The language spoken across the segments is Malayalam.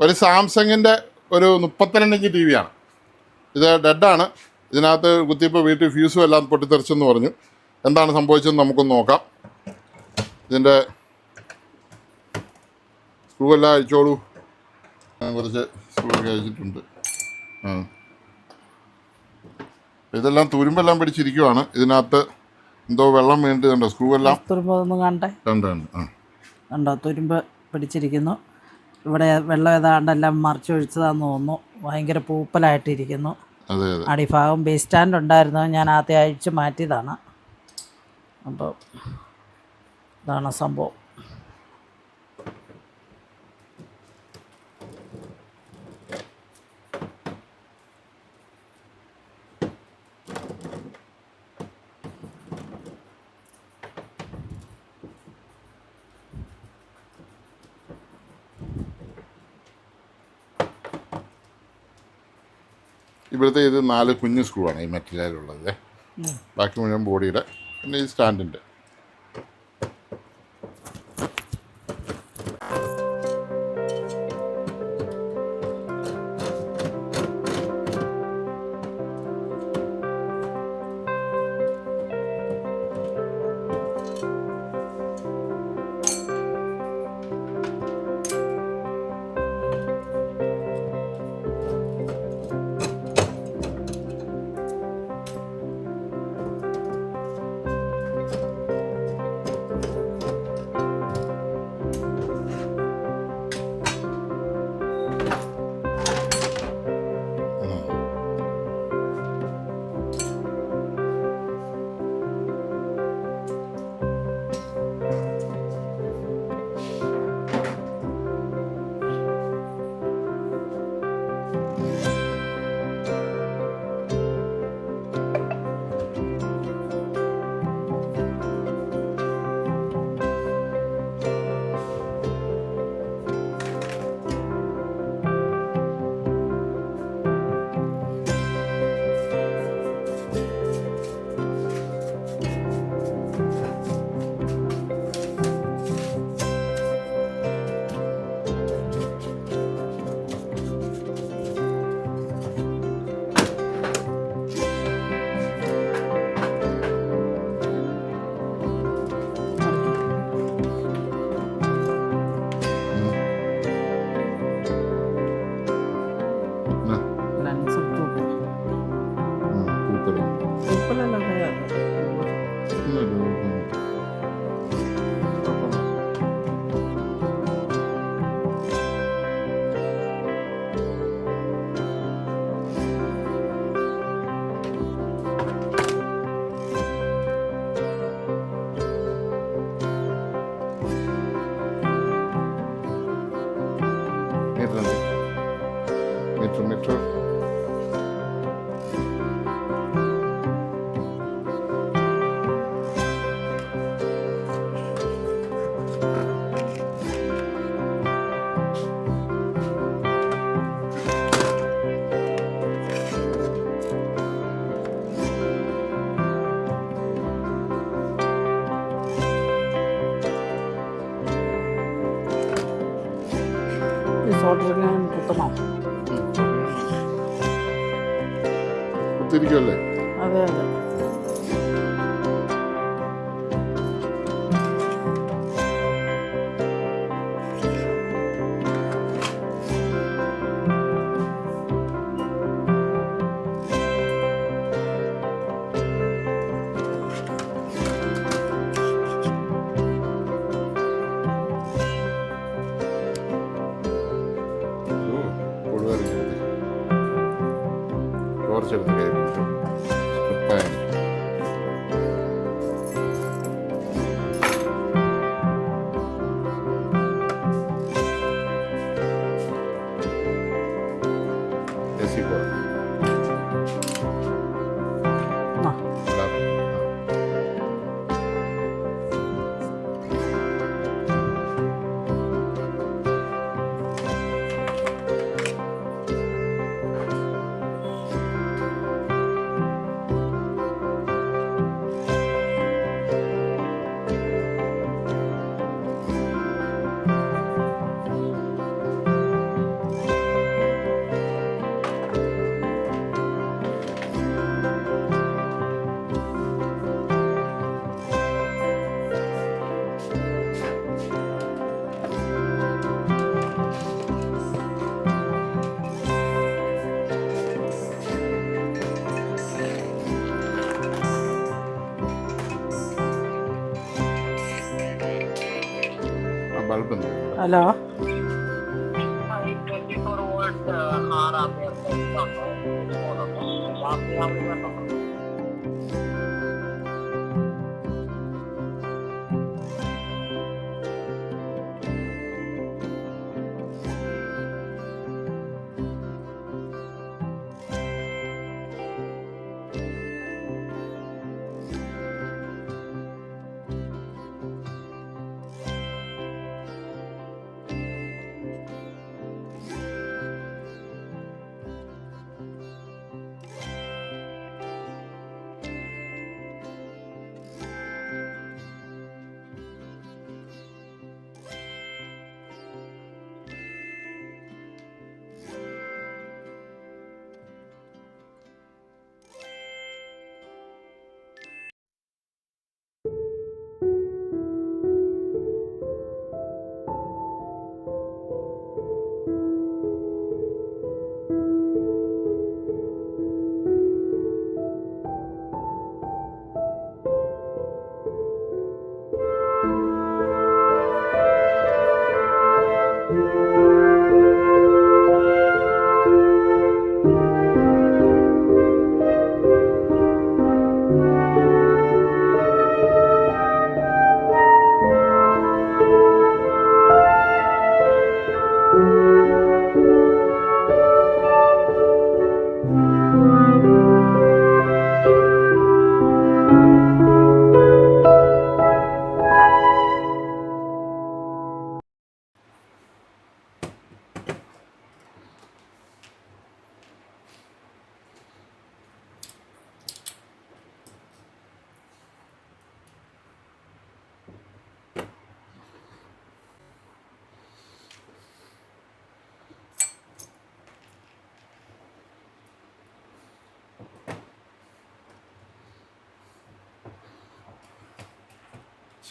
ഒരു സാംസങ്ങിൻ്റെ ഒരു 32 ഇഞ്ച് ടി വിയാണ്. ഇത് ഡെഡാണ്. ഇതിനകത്ത് കുത്തിയപ്പോൾ വീട്ടിൽ ഫ്യൂസും എല്ലാം പൊട്ടിത്തെറിച്ചെന്ന് പറഞ്ഞു. എന്താണ് സംഭവിച്ചതെന്ന് നമുക്കൊന്ന് നോക്കാം. ഇതിൻ്റെ സ്ക്രൂ എല്ലാം അയച്ചോളൂ. കുറച്ച് സ്ക്രൂ ഒക്കെ അയച്ചിട്ടുണ്ട്. ഇതെല്ലാം തുരുമ്പെല്ലാം പിടിച്ചിരിക്കുവാണ്. ഇതിനകത്ത് എന്തോ വെള്ളം വീണിട്ടുണ്ടോ? സ്ക്രൂ എല്ലാം തുരുമ്പൊന്നും കണ്ടോ? തുരുമ്പ് പിടിച്ചിരിക്കുന്നു. ഇവിടെ വെള്ളം ഏതാണ്ടെല്ലാം മറിച്ചൊഴിച്ചതാന്ന് തോന്നുന്നു. ഭയങ്കര പൂപ്പലായിട്ടിരിക്കുന്നു. അടിഭാഗം ബേസ് സ്റ്റാൻഡ് ഉണ്ടായിരുന്നു, ഞാൻ ആദ്യം അഴിച്ച് മാറ്റിയതാണ്. അപ്പോൾ ഇതാണ് സംഭവം. ഇവിടുത്തെ ഇത് 4 കുഞ്ഞ് സ്ക്രൂ ആണ് ഈ മെറ്റീരിയലുള്ളത്. ബാക്കി മുഴുവൻ ബോഡിയുടെ, പിന്നെ ഈ സ്റ്റാൻഡിൻ്റെ. മീറ്റർ കുത്തിരിക്കുമല്ലേ? അതെ അതെ. ടോർച്ചെടുത്ത് കൈ പിടിച്ചു. ഹലോ. ഈ 24 വോൾട്ട് 6 ആംപിയർ ഉണ്ടോ? ബാക്കി ആവശ്യമുണ്ടോ?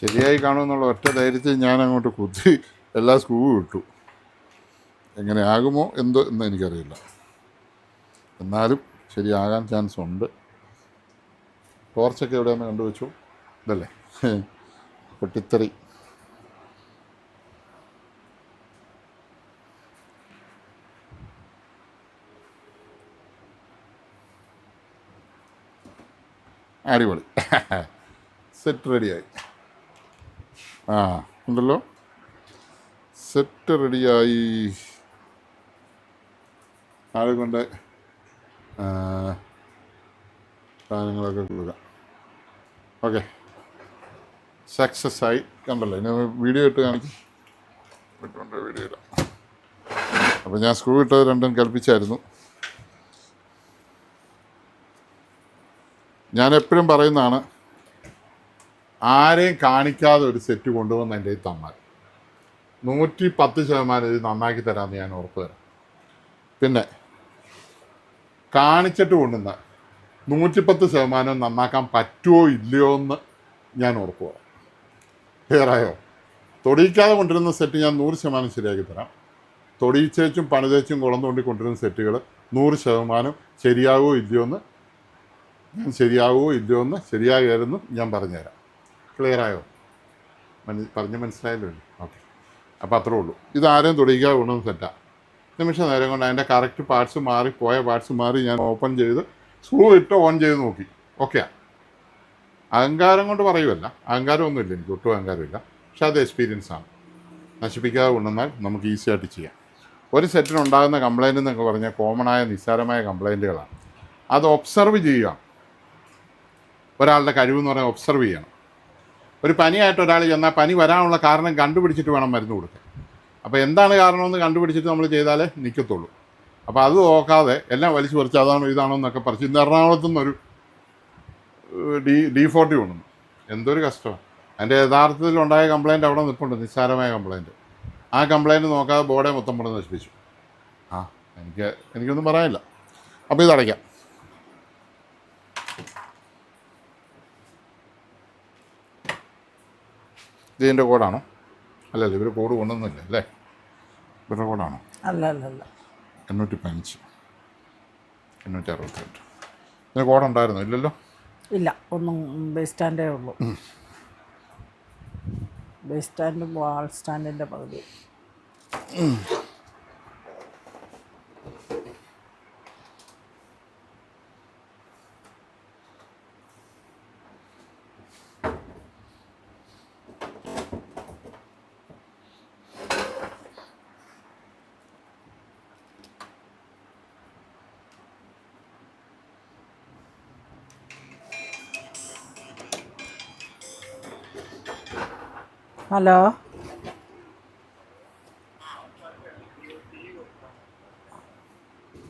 ശരിയായി കാണുമെന്നുള്ള ഒറ്റ ധൈര്യത്തിൽ ഞാൻ അങ്ങോട്ട് കുത്തി എല്ലാ സ്ക്രൂവും ഇട്ടു. എങ്ങനെ ആകുമോ എന്തോ എന്ന് എനിക്കറിയില്ല. എന്നാലും ശരിയാകാൻ ചാൻസ് ഉണ്ട്. ടോർച്ചൊക്കെ എവിടെയാണെന്ന് കണ്ടുവച്ചു. ഇതല്ലേ പൊട്ടിത്തെറി. അടിപൊളി. സെറ്റ് റെഡിയായി. ആ ഉണ്ടല്ലോ, സെറ്റ് റെഡിയായി. ആളെ കൊണ്ട് സാധനങ്ങളൊക്കെ കൊടുക്കുക. ഓക്കെ, സക്സസ് ആയി. കണ്ടല്ലോ, ഇനി വീഡിയോ ഇട്ട് കാണിക്കും. ഇട്ടുണ്ട് വീഡിയോ ഇടാം. അപ്പോൾ ഞാൻ സ്ക്രൂ ഇട്ടത് രണ്ടും കൽപ്പിച്ചായിരുന്നു. ഞാൻ എപ്പോഴും പറയുന്നതാണ്, ആരെയും കാണിക്കാതെ ഒരു സെറ്റ് കൊണ്ടുവന്ന് എൻ്റെ കയ്യിൽ തന്നാൽ 110% ഇത് നന്നാക്കി തരാമെന്ന് ഞാൻ ഉറപ്പ് തരാം. പിന്നെ കാണിച്ചിട്ട് കൊണ്ടുവന്ന 110% നന്നാക്കാൻ പറ്റുമോ ഇല്ലയോ എന്ന് ഞാൻ ഉറപ്പ് പറയാം. ക്ലിയറായോ? തൊടിയിക്കാതെ കൊണ്ടുവരുന്ന സെറ്റ് ഞാൻ 100% ശരിയാക്കി തരാം. തൊടിയിച്ചേച്ചും പണിതേച്ചും കുളം തോണ്ടി കൊണ്ടുവരുന്ന സെറ്റുകൾ 100% ശരിയാകുമോ ഇല്ലയോ എന്ന് ശരിയാകുമായിരുന്നു ഞാൻ പറഞ്ഞുതരാം. ക്ലിയറായോ? പറഞ്ഞ് മനസ്സിലായല്ലോ? ഓക്കെ, അപ്പോൾ അത്രേ ഉള്ളൂ. ഇതാരെയും തൊടിയിക്കാതെ കൊണ്ടുവന്ന് സെറ്റാണ്. നിമിഷ നേരം കൊണ്ട് അതിൻ്റെ കറക്റ്റ് പാർട്സ് മാറി, പോയ പാർട്സ് മാറി ഞാൻ ഓപ്പൺ ചെയ്ത് സ്ക്രൂ ഇട്ട് ഓൺ ചെയ്ത് നോക്കി. ഓക്കെയാണ്. അഹങ്കാരം കൊണ്ട് പറയുമല്ല, അഹങ്കാരമൊന്നുമില്ല, എനിക്ക് ഒട്ടും അഹങ്കാരമില്ല. പക്ഷെ അത് എക്സ്പീരിയൻസാണ്. നശിപ്പിക്കാതെ കൊണ്ടുവന്നാൽ നമുക്ക് ഈസി ആയിട്ട് ചെയ്യാം. ഒരു സെറ്റിനുണ്ടാകുന്ന കംപ്ലയിൻ്റ് എന്നൊക്കെ പറഞ്ഞാൽ കോമണായ നിസ്സാരമായ കംപ്ലയിൻറ്റുകളാണ്. അത് ഒബ്സർവ് ചെയ്യുക. ഒരാളുടെ കഴിവെന്ന് പറഞ്ഞാൽ ഒബ്സർവ് ചെയ്യണം. ഒരു പനിയായിട്ട് ഒരാൾ ചെന്നാൽ പനി വരാനുള്ള കാരണം കണ്ടുപിടിച്ചിട്ട് വേണം മരുന്ന് കൊടുക്കാൻ. അപ്പോൾ എന്താണ് കാരണമെന്ന് കണ്ടുപിടിച്ചിട്ട് നമ്മൾ ചെയ്താലേ നിൽക്കത്തുള്ളൂ. അപ്പോൾ അത് നോക്കാതെ എല്ലാം വലിച്ചു പറിച്ച് അതാണോ ഇതാണോ എന്നൊക്കെ പറിച്ച് ഇന്ന് എറണാകുളത്തു നിന്നൊരു D40 കൊണ്ടുവന്നു. എന്തൊരു കഷ്ടമാണ്. അതിൻ്റെ യഥാർത്ഥത്തിലുണ്ടായ കംപ്ലയിൻ്റ് അവിടെ നിൽപ്പുണ്ട്, നിസ്സാരമായ കംപ്ലയിൻറ്റ്. ആ കംപ്ലയിൻറ്റ് നോക്കാതെ ബോർഡെ മൊത്തം കൊണ്ട് നശിപ്പിച്ചു. എനിക്കൊന്നും പറയാനില്ല. അപ്പോൾ ഇതടയ്ക്കാം. ഇതിൻ്റെ കോഡാണോ? അല്ലല്ല, ഇവർ കോഡ് കൊണ്ടുവന്നില്ല അല്ലേ? ഇവരുടെ കോഡാണോ? അല്ല അല്ല അല്ല 815 868. ഇതിന് കോഡുണ്ടായിരുന്നോ? ഇല്ലല്ലോ. ഇല്ല, ഒന്നും ബേസ് സ്റ്റാൻഡേ ഉള്ളൂ. ബേസ് സ്റ്റാൻഡും വാൾ സ്റ്റാൻഡിൻ്റെ പകുതി. ഹലോ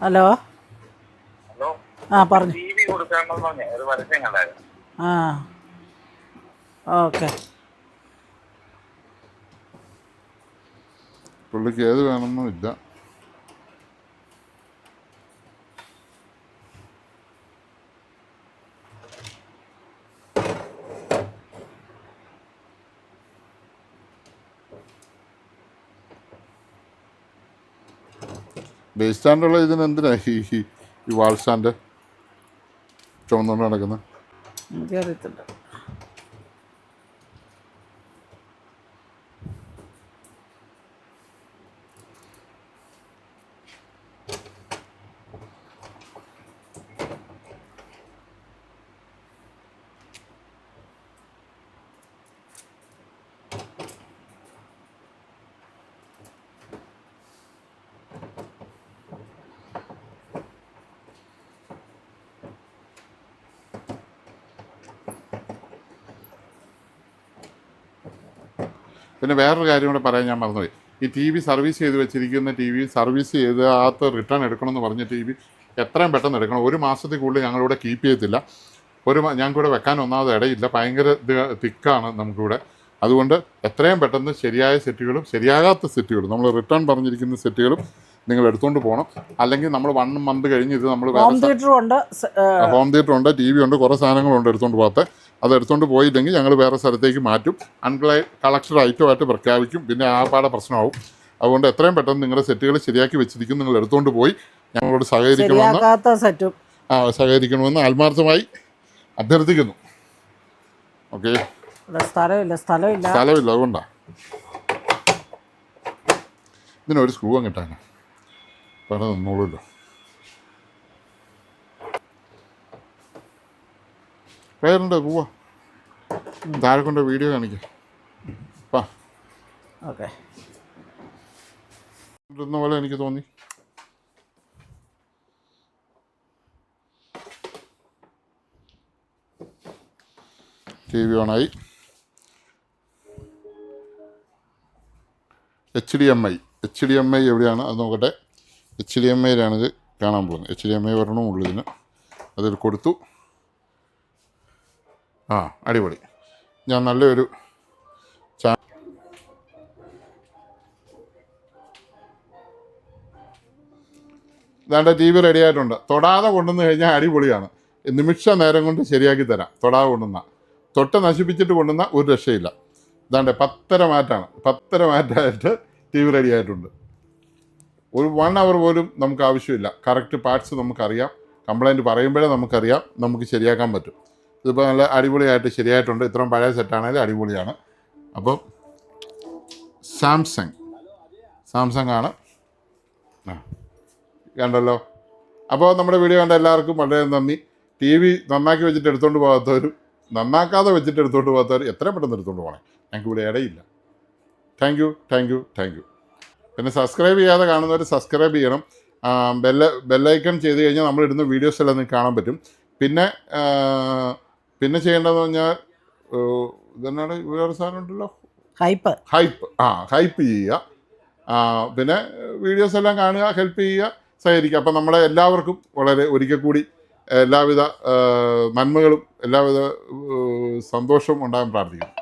ഹലോ ഹലോ, ആ പറഞ്ഞു. ടി വി കൊടുക്കാമെന്ന് പറഞ്ഞേ ഒരു പരസ്യം കണ്ടായിരുന്നു. ആ ഓക്കെ. പുള്ളിക്ക് ഏത് വേണമെന്നും ഇല്ല. ബേസ് സ്റ്റാൻഡുള്ള ഇതിന് എന്തിനാ ഈ വാൾ സ്റ്റാൻഡ് ചുമന്നുകൊണ്ട് നടക്കുന്നത്? എനിക്കറിയത്തില്ല. പിന്നെ വേറൊരു കാര്യം കൂടെ പറയാൻ ഞാൻ മറന്നുപോയി. ഈ ടി വി സർവീസ് ചെയ്ത് വെച്ചിരിക്കുന്ന ടി വി സർവീസ് ചെയ്തകത്ത് റിട്ടേൺ എടുക്കണമെന്ന് പറഞ്ഞ ടി വി എത്രയും പെട്ടെന്ന് എടുക്കണം. ഒരു മാസത്തിൽ കൂടുതൽ ഞങ്ങളിവിടെ കീപ്പ് ചെയ്യത്തില്ല. ഞങ്ങൾക്കിവിടെ വെക്കാൻ ഒന്നാമത് ഇടയില്ല, ഭയങ്കര തിക്കാണ് നമുക്കിവിടെ. അതുകൊണ്ട് എത്രയും പെട്ടെന്ന് ശരിയായ സെറ്റുകളും ശരിയാകാത്ത സെറ്റുകളും നമ്മൾ റിട്ടേൺ പറഞ്ഞിരിക്കുന്ന സെറ്റുകളും നിങ്ങൾ എടുത്തുകൊണ്ട് പോകണം. അല്ലെങ്കിൽ നമ്മൾ 1 മന്ത് കഴിഞ്ഞ് ഇത് നമ്മൾ ഹോം തിയേറ്ററും ഉണ്ട്. ഹോം തിയേറ്റർ ഉണ്ട്, ടി വി ഉണ്ട്, കുറേ സാധനങ്ങളുണ്ട് എടുത്തുകൊണ്ട് പോകാത്ത. അത് എടുത്തുകൊണ്ട് പോയില്ലെങ്കിൽ ഞങ്ങൾ വേറെ സ്ഥലത്തേക്ക് മാറ്റും, കളക്ടഡ് ഐറ്റമായിട്ട് പ്രഖ്യാപിക്കും, പിന്നെ ആ പാടെ പ്രശ്നമാവും. അതുകൊണ്ട് എത്രയും പെട്ടെന്ന് നിങ്ങളുടെ സെറ്റുകൾ ശരിയാക്കി വെച്ചിരിക്കും, നിങ്ങൾ എടുത്തുകൊണ്ട് പോയി ഞങ്ങളോട് സഹകരിക്കണമെന്ന് ആത്മാർത്ഥമായി അഭ്യർത്ഥിക്കുന്നു. ഓക്കെ, സ്ഥലമില്ല, അതുകൊണ്ടാണ്. ഇതിനൊരു സ്ക്രൂ കിട്ടാനാ പറഞ്ഞ നിന്നോളൂല്ലോ. പേരുണ്ട്, പോവാ താഴെ കൊണ്ട് വീഡിയോ കാണിക്കാം. ഓക്കെ, പോലെ എനിക്ക് തോന്നി. ടി വി ഓണായി. HDMI എവിടെയാണ് അത് നോക്കട്ടെ. HDMIയിലാണ് ഇത് കാണാൻ പോകുന്നത്. HDMI വരണമുള്ളൂ ഇതിന്. അതിൽ കൊടുത്തു. അടിപൊളി. ഞാൻ നല്ലൊരു ഇതാണ്ട് ടി വി റെഡി ആയിട്ടുണ്ട്. തൊടാതെ കൊണ്ടുവന്ന് കഴിഞ്ഞാൽ അടിപൊളിയാണ്. നിമിഷ നേരം കൊണ്ട് ശരിയാക്കി തരാം. തൊടാതെ കൊണ്ടുവന്ന തൊട്ട് നശിപ്പിച്ചിട്ട് കൊണ്ടുവന്ന ഒരു രക്ഷയില്ല. ഇതാണ്ട് 10:30 മാറ്റാണ്. 10:30 മാറ്റായിട്ട് ടി വി റെഡി ആയിട്ടുണ്ട്. ഒരു 1 അവർ പോലും നമുക്ക് ആവശ്യമില്ല. കറക്റ്റ് പാർട്സ് നമുക്കറിയാം. കംപ്ലൈൻറ്റ് പറയുമ്പോഴേ നമുക്കറിയാം, നമുക്ക് ശരിയാക്കാൻ പറ്റും. ഇതിപ്പോൾ നല്ല അടിപൊളിയായിട്ട് ശരിയായിട്ടുണ്ട്. ഇത്രയും പഴയ സെറ്റാണെങ്കിലും അടിപൊളിയാണ്. അപ്പം സാംസങ് ആണ്. കണ്ടല്ലോ. അപ്പോൾ നമ്മുടെ വീഡിയോ കണ്ട എല്ലാവർക്കും വളരെ നന്ദി. ടി വി നന്നാക്കി വെച്ചിട്ട് എടുത്തുകൊണ്ട് പോകാത്തവരും നന്നാക്കാതെ വെച്ചിട്ട് എടുത്തുകൊണ്ട് പോകാത്തവർ എത്രയും പെട്ടെന്ന് എടുത്തുകൊണ്ട് പോകണേ. ഞങ്ങൾക്ക് ഇവിടെ ഇടയില്ല. Thank you. പിന്നെ സബ്സ്ക്രൈബ് ചെയ്യാതെ കാണുന്നവർ സബ്സ്ക്രൈബ് ചെയ്യണം. ബെല്ലൈക്കൺ ചെയ്ത് കഴിഞ്ഞാൽ നമ്മളിടുന്ന വീഡിയോസ് എല്ലാം നിങ്ങൾക്ക് കാണാൻ പറ്റും. പിന്നെ ചെയ്യേണ്ടതെന്ന് പറഞ്ഞാൽ ഇതെന്നാണ് വേറെ സാധനം ഉണ്ടല്ലോ, ഹൈപ്പ് ചെയ്യുക. പിന്നെ വീഡിയോസ് എല്ലാം കാണുക, ഹെൽപ്പ് ചെയ്യുക, സഹകരിക്കുക. അപ്പം നമ്മളെ എല്ലാവർക്കും വളരെ ഒരിക്കൽ കൂടി എല്ലാവിധ നന്മകളും എല്ലാവിധ സന്തോഷവും ഉണ്ടാകാൻ പ്രാർത്ഥിക്കുന്നു.